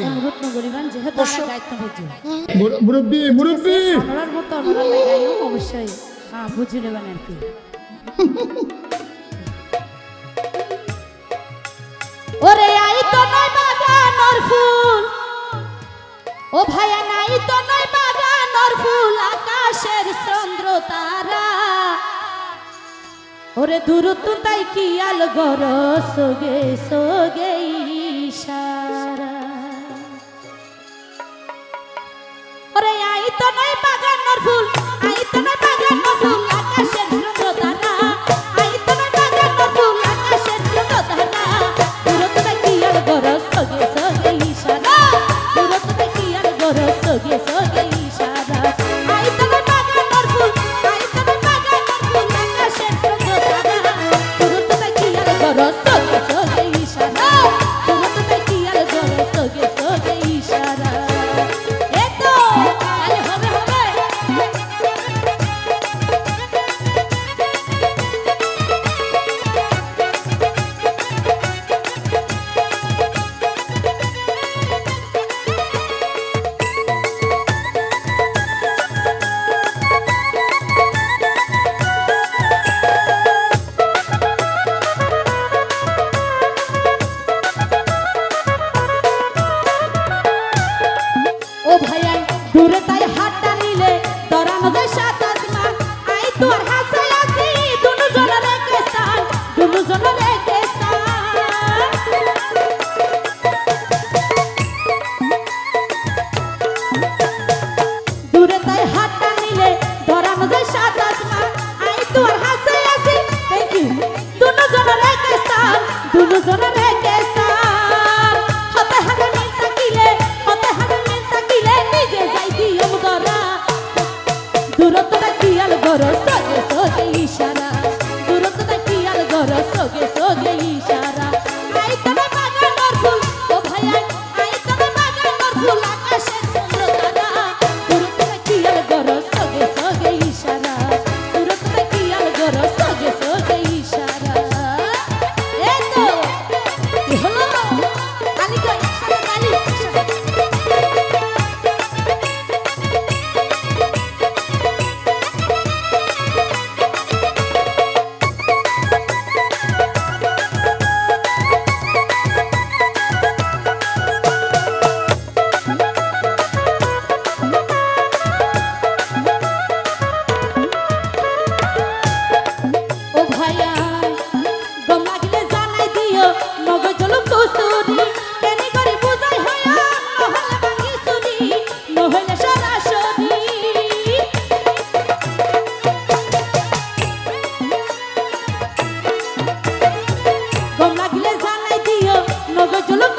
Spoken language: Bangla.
অনুরোধ নগরিবান যেহেতু আমার দায়িত্ব বুঝি মুরব্বি মুরব্বি ওনার মতো ওনারা লাগাইও অবশ্যই হ্যাঁ বুঝি নেবেন আর কি ওরে আই তো নয় বাগানোর ফুল ও ভাইয়া নাই তো নয় বাগানোর ফুল আকাশের চন্দ্র তারা ওরে দূরত্ব তাই কি আল গর সোগে সোগে ইশারা ওরে আই তো নয় বাগানোর ফুল আই তো নয় বাগানোর ফুল আকাশের চন্দ্র তারা আই তো নয় বাগানোর ফুল আকাশের চন্দ্র তারা দূরত্ব তাই কি আল গর সোগে সোগে ইশারা দূরত্ব তাই কি আল গর সোগে সোগে ইশারা আই তো নয় বাগানোর ফুল আই তো নয় বাগানোর ফুল আকাশের চন্দ্র তারা দূরত্ব তাই কি আল গর সোগে সোগে ইশারা দূরত্ব তাই কি আল গর সোগে সোগে ইশারা এতো আরে হবে হবে ও ভাইয়া দূরে তাই হাতটা নিলে দরানো যায় সাত আসমান আই তোর হাসায় আছি দুনু জনের একে স্থান দুনু জনের একে স্থান দূরে তাই হাতটা নিলে দরানো যায় সাত আসমান আই তোর হাসায় আছি থ্যাংক ইউ দুনু জনের একে স্থান দুনু জনের একে স্থান হতে হাতে মিল থাকিলে হতে হাতে মিল থাকিলে নিজে যাই দিয়ম গরা দূরত্বটা কি আল গর সোগে সোগে ইশারা দূরত্বটা কি আল গর সোগে সোগে ইশারা আই তবে বাগানোর ফুল ও ভাইয়া আই তবে বাগানোর ফুল আকাশের চন্দ্র তারা দূরত্বটা কি আল গর সোগে সোগে ইশারা দূরত্বটা কি আল গর সোগে সোগে ইশারা এতো কি হলো কালি কই সাথে কালি ও ভাইয়া গম লাগিলে জানাই দিও মগজ লোক কুসুরি কেনি করে বুঝাই হইয়া নহলে ভাঙি চুরি নহলে সরাসরি গম লাগিলে জানাই দিও মগজ লোক